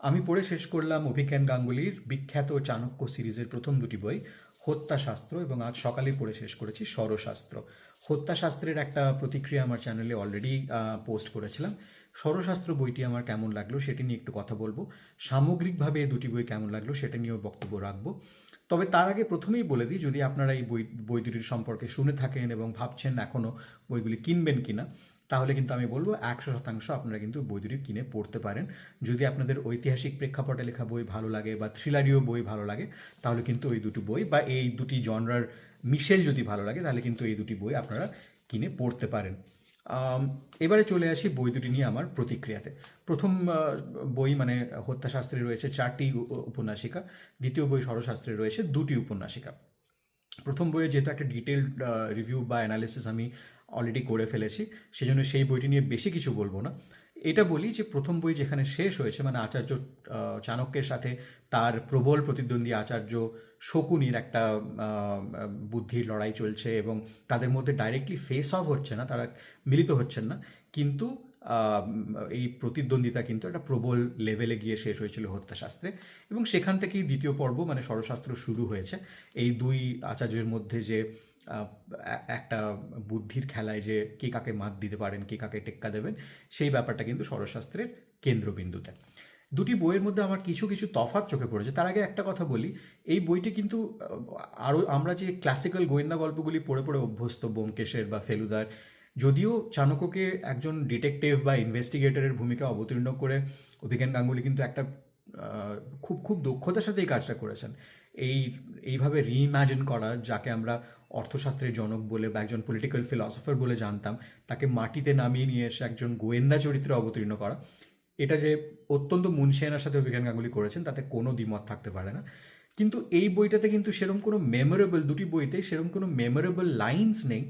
আমি পড়ে শেষ করলাম অভিজ্ঞান গাঙ্গুলির বিখ্যাত চাণক্য সিরিজের প্রথম দুটি বই, হত্যাশাস্ত্র, এবং আজ সকালেই পড়ে শেষ করেছি ষড়শাস্ত্র। হত্যাশাস্ত্রের একটা প্রতিক্রিয়া আমার চ্যানেলে অলরেডি পোস্ট করেছিলাম। ষড়শাস্ত্র বইটি আমার কেমন লাগলো সেটি নিয়ে একটু কথা বলবো। সামগ্রিকভাবে এই দুটি বই কেমন লাগলো সেটা নিয়েও বক্তব্য রাখবো। তবে তার আগে প্রথমেই বলে দিই, যদি আপনারা এই বই দুটির সম্পর্কে শুনে থাকেন এবং ভাবছেন এখনও বইগুলি কিনবেন কিনা, তাহলে কিন্তু আমি বলবো 100% আপনারা কিন্তু বই দুটি কিনে পড়তে পারেন। যদি আপনাদের ঐতিহাসিক প্রেক্ষাপটে লেখা বই ভালো লাগে বা থ্রিলারীয় বই ভালো লাগে, তাহলে কিন্তু ওই দুটো বই বা এই দুটি জনরার মিশেল যদি ভালো লাগে, তাহলে কিন্তু এই দুটি বই আপনারা কিনে পড়তে পারেন। এবারে চলে আসি বই দুটি নিয়ে আমার প্রতিক্রিয়াতে। প্রথম বই মানে হত্যাশাস্ত্রে রয়েছে 4টি উপন্যাসিকা, দ্বিতীয় বই ষড়শাস্ত্রে রয়েছে 2টি উপন্যাসিকা। প্রথম বইয়ে যেহেতু একটা ডিটেলড রিভিউ বা অ্যানালিসিস আমি অলরেডি করে ফেলেছি, সেজন্য সেই বইটি নিয়ে বেশি কিছু বলবো না। এটা বলি যে প্রথম বই যেখানে শেষ হয়েছে, মানে আচার্য চাণক্যের সাথে তার প্রবল প্রতিদ্বন্দ্বী আচার্য শকুনির একটা বুদ্ধির লড়াই চলছে এবং তাদের মধ্যে ডাইরেক্টলি ফেস অফ হচ্ছে না, তারা মিলিত হচ্ছেন না, কিন্তু এই প্রতিদ্বন্দ্বিতা কিন্তু একটা প্রবল লেভেলে গিয়ে শেষ হয়েছিল হত্যাশাস্ত্রে, এবং সেখান থেকেই দ্বিতীয় পর্ব মানে ষড়শাস্ত্র শুরু হয়েছে। এই দুই আচার্যের মধ্যে যে একটা বুদ্ধির খেলায় যে কে কাকে মাত দিতে পারেন, কে কাকে টেক্কা দেবেন, সেই ব্যাপারটা কিন্তু ষড়শাস্ত্রের কেন্দ্রবিন্দুতে। দুটি বইয়ের মধ্যে আমার কিছু কিছু তফাৎ চোখে পড়েছে। তার আগে একটা কথা বলি, এই বইটি কিন্তু আরও আমরা যে ক্লাসিক্যাল গোয়েন্দা গল্পগুলি পড়ে পড়ে অভ্যস্ত, ব্যোমকেশের বা ফেলুদার, যদিও চাণক্যকে একজন ডিটেকটিভ বা ইনভেস্টিগেটরের ভূমিকা অবতীর্ণ করে অভিজ্ঞান গাঙ্গুলি কিন্তু একটা খুব খুব দক্ষতার সাথে এই কাজটা করেছেন। এইভাবে রিইম্যাজিন করা, যাকে আমরা অর্থশাস্ত্রের জনক বলে বা একজন পলিটিক্যাল ফিলসফার বলে জানতাম, তাকে মাটিতে নামিয়ে নিয়ে এসে একজন গোয়েন্দা চরিত্রে অবতীর্ণ করা, এটা যে অত্যন্ত মুনশিয়ানার সাথে অভিজ্ঞান গাঙ্গুলি করেছেন তাতে কোনো দ্বিমত থাকতে পারে না। কিন্তু এই বইটাতে কিন্তু সেরকম কোনো মেমোরেবল, দুটি বইতে সেরকম কোনো মেমোরেবল লাইন্স নেই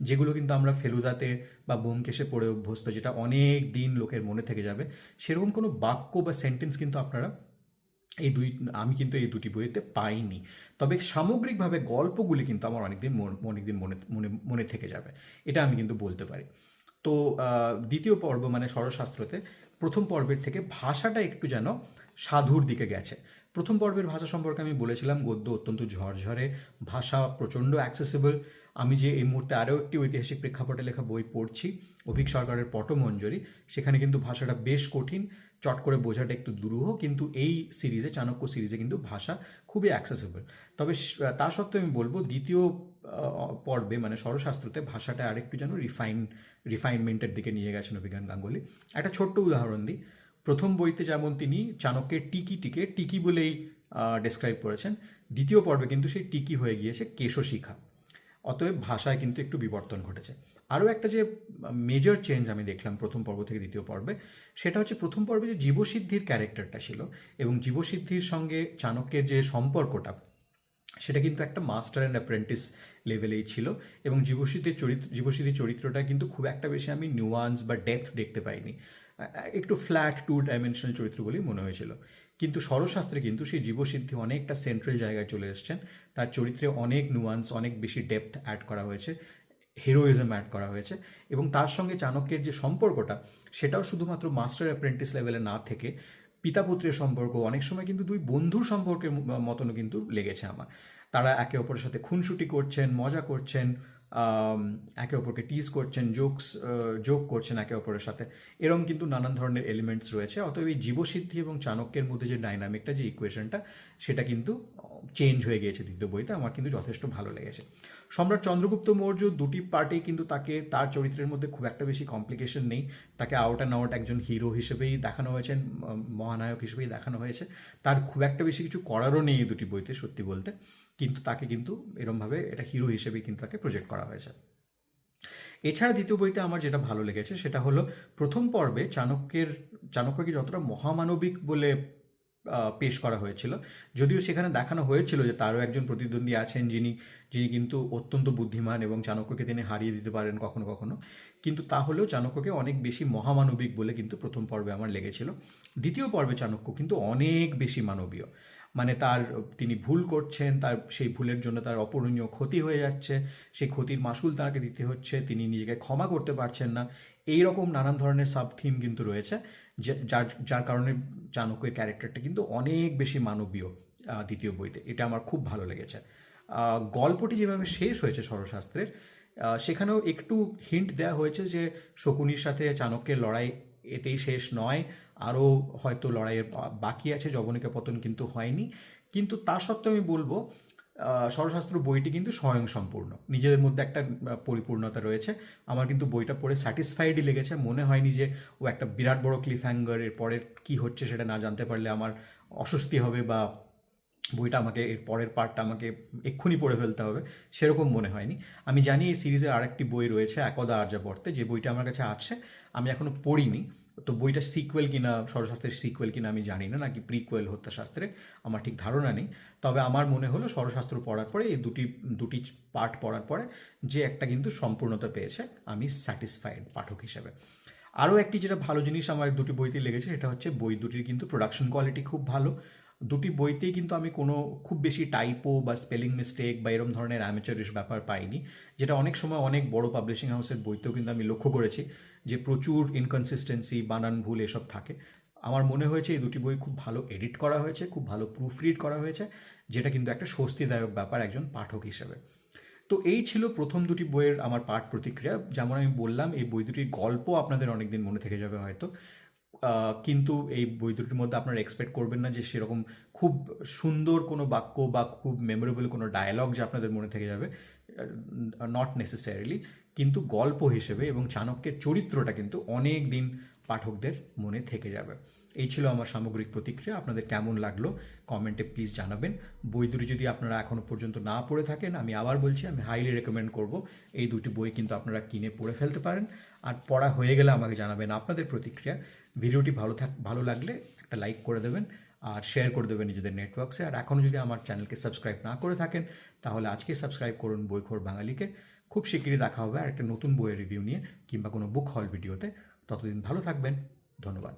যেগুলো কিন্তু আমরা ফেলুদাতে বা ব্যোমকেশে পড়ে অভ্যস্ত, যেটা অনেক দিন লোকের মনে থেকে যাবে। সেরকম কোনো বাক্য বা সেন্টেন্স কিন্তু আপনারা আমি কিন্তু এই দুটি বইতে পাইনি। তবে সামগ্রিকভাবে গল্পগুলি কিন্তু আমার অনেকদিন মনে মনে মনে থেকে যাবে, এটা আমি কিন্তু বলতে পারি। তো দ্বিতীয় পর্ব মানে ষড়শাস্ত্রতে প্রথম পর্বের থেকে ভাষাটা একটু যেন সাধুর দিকে গেছে। প্রথম পর্বের ভাষা সম্পর্কে আমি বলেছিলাম, গদ্য অত্যন্ত ঝরঝরে, ভাষা প্রচণ্ড অ্যাক্সেসিবল। আমি যে এই মুহূর্তে আরও একটি ঐতিহাসিক প্রেক্ষাপটে লেখা বই পড়ছি, অভীক সরকারের পটমঞ্জরি, সেখানে কিন্তু ভাষাটা বেশ কঠিন, চট করে বোঝাটা একটু দুরূহ, কিন্তু এই সিরিজে, চাণক্য সিরিজে কিন্তু ভাষা খুবই অ্যাক্সেসিবল। তবে তা সত্ত্বেও আমি বলবো দ্বিতীয় পর্বে মানে ষড়শাস্ত্রতে ভাষাটা আরেকটু যেন রিফাইনমেন্টের দিকে নিয়ে গেছেন অভিজ্ঞান গাঙ্গুলি। একটা ছোট্ট উদাহরণ দিই, প্রথম বইতে যেমন তিনি চাণক্যের টিকিটিকে টিকি বলেই ডেসক্রাইব করেছেন, দ্বিতীয় পর্বে কিন্তু সেই টিকি হয়ে গিয়েছে কেশশিখা। অতএব ভাষায় কিন্তু একটু বিবর্তন ঘটেছে। আরও একটা যে মেজর চেঞ্জ আমি দেখলাম প্রথম পর্ব থেকে দ্বিতীয় পর্বে, সেটা হচ্ছে প্রথম পর্বে যে জীবসিদ্ধির ক্যারেক্টারটা ছিল এবং জীবসিদ্ধির সঙ্গে চাণক্যের যে সম্পর্কটা, সেটা কিন্তু একটা মাস্টার অ্যান্ড অ্যাপ্রেন্টিস লেভেলেই ছিল, এবং জীবসিদ্ধির চরিত্রটা কিন্তু খুব একটা বেশি আমি নিউয়ান্স বা ডেপথ দেখতে পাইনি, একটু ফ্ল্যাট 2 ডাইমেনশনাল চরিত্র বলেই মনে হয়েছিল। কিন্তু ষড়শাস্ত্রে কিন্তু সেই জীবসিদ্ধি অনেকটা সেন্ট্রাল জায়গায় চলে এসছেন, তার চরিত্রে অনেক নুয়ান্স, অনেক বেশি ডেপথ অ্যাড করা হয়েছে, হিরোইজম অ্যাড করা হয়েছে, এবং তার সঙ্গে চাণক্যের যে সম্পর্কটা, সেটাও শুধুমাত্র মাস্টার অ্যাপ্রেন্টিস লেভেলে না থেকে পিতা পুত্রের সম্পর্ক, অনেক সময় কিন্তু দুই বন্ধুর সম্পর্কের মতনও কিন্তু লেগেছে আমার। তারা একে অপরের সাথে খুনসুটি করছেন, মজা করছেন, একে অপরকে টিজ করছেন, জোক করছেন একে অপরের সাথে, এরকম কিন্তু নানান ধরনের এলিমেন্টস রয়েছে। অতএব এই জীবসিদ্ধি এবং চাণক্যের মধ্যে যে ডাইনামিকটা, যে ইকুয়েশনটা, সেটা কিন্তু চেঞ্জ হয়ে গিয়েছে দ্বিতীয় বইতে, আমার কিন্তু যথেষ্ট ভালো লেগেছে। সম্রাট চন্দ্রগুপ্ত মৌর্য দুটি পার্টেই কিন্তু তাকে, তার চরিত্রের মধ্যে খুব একটা বেশি কমপ্লিকেশন নেই, তাকে আউট অ্যান্ড আউট একজন হিরো হিসেবেই দেখানো হয়েছে, মহানায়ক হিসেবেই দেখানো হয়েছে, তার খুব একটা বেশি কিছু করারও নেই এই দুটি বইতে সত্যি বলতে, কিন্তু তাকে কিন্তু এরমভাবে এটা হিরো হিসেবেই কিন্তু তাকে প্রজেক্ট করা হয়েছে। এছাড়া দ্বিতীয় বইতে আমার যেটা ভালো লেগেছে সেটা হলো প্রথম পর্বে চাণক্যকে যতটা মহামানবিক বলে পেশ করা হয়েছিল, যদিও সেখানে দেখানো হয়েছিল যে তারও একজন প্রতিদ্বন্দ্বী আছেন যিনি যিনি কিন্তু অত্যন্ত বুদ্ধিমান এবং চাণক্যকে তিনি হারিয়ে দিতে পারেন কখনো কখনো, কিন্তু তাহলেও চাণক্যকে অনেক বেশি মহামানবিক বলে কিন্তু প্রথম পর্বে আমার লেগেছিল। দ্বিতীয় পর্বে চাণক্য কিন্তু অনেক বেশি মানবীয়, মানে তিনি ভুল করছেন, তার সেই ভুলের জন্য তার অপূরণীয় ক্ষতি হয়ে যাচ্ছে, সেই ক্ষতির মাসুল তাকে দিতে হচ্ছে, তিনি নিজেকে ক্ষমা করতে পারছেন না, এই রকম নানান ধরনের সাব থিম কিন্তু রয়েছে, যার যার কারণে চাণক্যের ক্যারেক্টারটা কিন্তু অনেক বেশি মানবীয় দ্বিতীয় বইতে। এটা আমার খুব ভালো লেগেছে। গল্পটি যেভাবে শেষ হয়েছে ষড়শাস্ত্রের, সেখানেও একটু হিন্ট দেওয়া হয়েছে যে শকুনির সাথে চাণক্যের লড়াই এতেই শেষ নয়, আরও হয়তো লড়াইয়ের বাকি আছে, যবনিকা পতন কিন্তু হয়নি। কিন্তু তা সত্ত্বেও আমি বলবো ষড়শাস্ত্র বইটি কিন্তু স্বয়ংসম্পূর্ণ, নিজেদের মধ্যে একটা পরিপূর্ণতা রয়েছে। আমার কিন্তু বইটা পড়ে স্যাটিসফাইডই লেগেছে, মনে হয়নি যে ও একটা বিরাট বড় ক্লিফ হ্যাঙ্গার, এর পরের কী হচ্ছে সেটা না জানতে পারলে আমার অস্বস্তি হবে বা বইটা আমাকে এর পরের পার্টটা আমাকে এক্ষুনি পড়ে ফেলতে হবে, সেরকম মনে হয়নি। আমি জানি এই সিরিজের আরেকটি বই রয়েছে একদা আর্যাবর্তে, যে বইটা আমার কাছে আছে, আমি এখনও পড়িনি। তো বইটা সিকুয়েল কিনা, ষড়শাস্ত্রের সিকুয়েল কিনা আমি জানি না, নাকি প্রিকুয়েল হত্যাশাস্ত্রের, আমার ঠিক ধারণা নেই। তবে আমার মনে হলো ষড়শাস্ত্র পড়ার পরে এই দুটি পার্ট পড়ার পরে যে একটা কিন্তু সম্পূর্ণতা পেয়েছে, আমি স্যাটিসফাইড পাঠক হিসেবে। আরও একটি যেটা ভালো জিনিস আমার দুটি বইতে লেগেছে, সেটা হচ্ছে বই দুটির কিন্তু প্রোডাকশন কোয়ালিটি খুব ভালো। দুটি বইতেই কিন্তু আমি কোনো খুব বেশি টাইপো বা স্পেলিং মিস্টেক বা এরম ধরনের অ্যামেচারিশ ব্যাপার পাইনি, যেটা অনেক সময় অনেক বড় পাবলিশিং হাউসের বইতেও কিন্তু আমি লক্ষ্য করেছি যে প্রচুর ইনকনসিস্টেন্সি, বানান ভুল এসব থাকে। আমার মনে হয়েছে এই দুটি বই খুব ভালো এডিট করা হয়েছে, খুব ভালো প্রুফ রিড করা হয়েছে, যেটা কিন্তু একটা স্বস্তিদায়ক ব্যাপার একজন পাঠক হিসেবে। তো এই ছিল প্রথম দুটি বইয়ের আমার পাঠ প্রতিক্রিয়া। যেমন আমি বললাম, এই বই দুটির গল্প আপনাদের অনেকদিন মনে থেকে যাবে হয়তো, কিন্তু এই বই দুটির মধ্যে আপনারা এক্সপেক্ট করবেন না যে সেরকম খুব সুন্দর কোনো বাক্য বা খুব মেমোরেবল কোনো ডায়ালগ যে আপনাদের মনে থেকে যাবে, নট নেসেসারিলি। কিন্তু গল্প হিসেবে এবং চাণক্যের চরিত্রটা কিন্তু অনেক দিন পাঠকদের মনে থেকে যাবে। এই ছিল আমার সামগ্রিক প্রতিক্রিয়া। আপনাদের কেমন লাগলো কমেন্টে প্লিজ জানাবেন। বই দুটি যদি আপনারা এখনও পর্যন্ত না পড়ে থাকেন, আমি আবার বলছি, আমি হাইলি রেকমেন্ড করব এই দুটি বই কিন্তু আপনারা কিনে পড়ে ফেলতে পারেন। আর পড়া হয়ে গেলে আমাকে জানাবেন আপনাদের প্রতিক্রিয়া। ভিডিওটি ভালো লাগলে একটা লাইক করে দেবেন আর শেয়ার করে দেবেন নিজেদের নেটওয়ার্কসে। আর এখনও যদি আমার চ্যানেলকে সাবস্ক্রাইব না করে থাকেন, তাহলে আজকে সাবস্ক্রাইব করুন বইখোর বাঙালিকে। খুব শিগগিরই দেখা হবে আর একটা নতুন বইয়ের রিভিউ নিয়ে কিংবা কোনো বুক হল ভিডিওতে। ততদিন ভালো থাকবেন। ধন্যবাদ।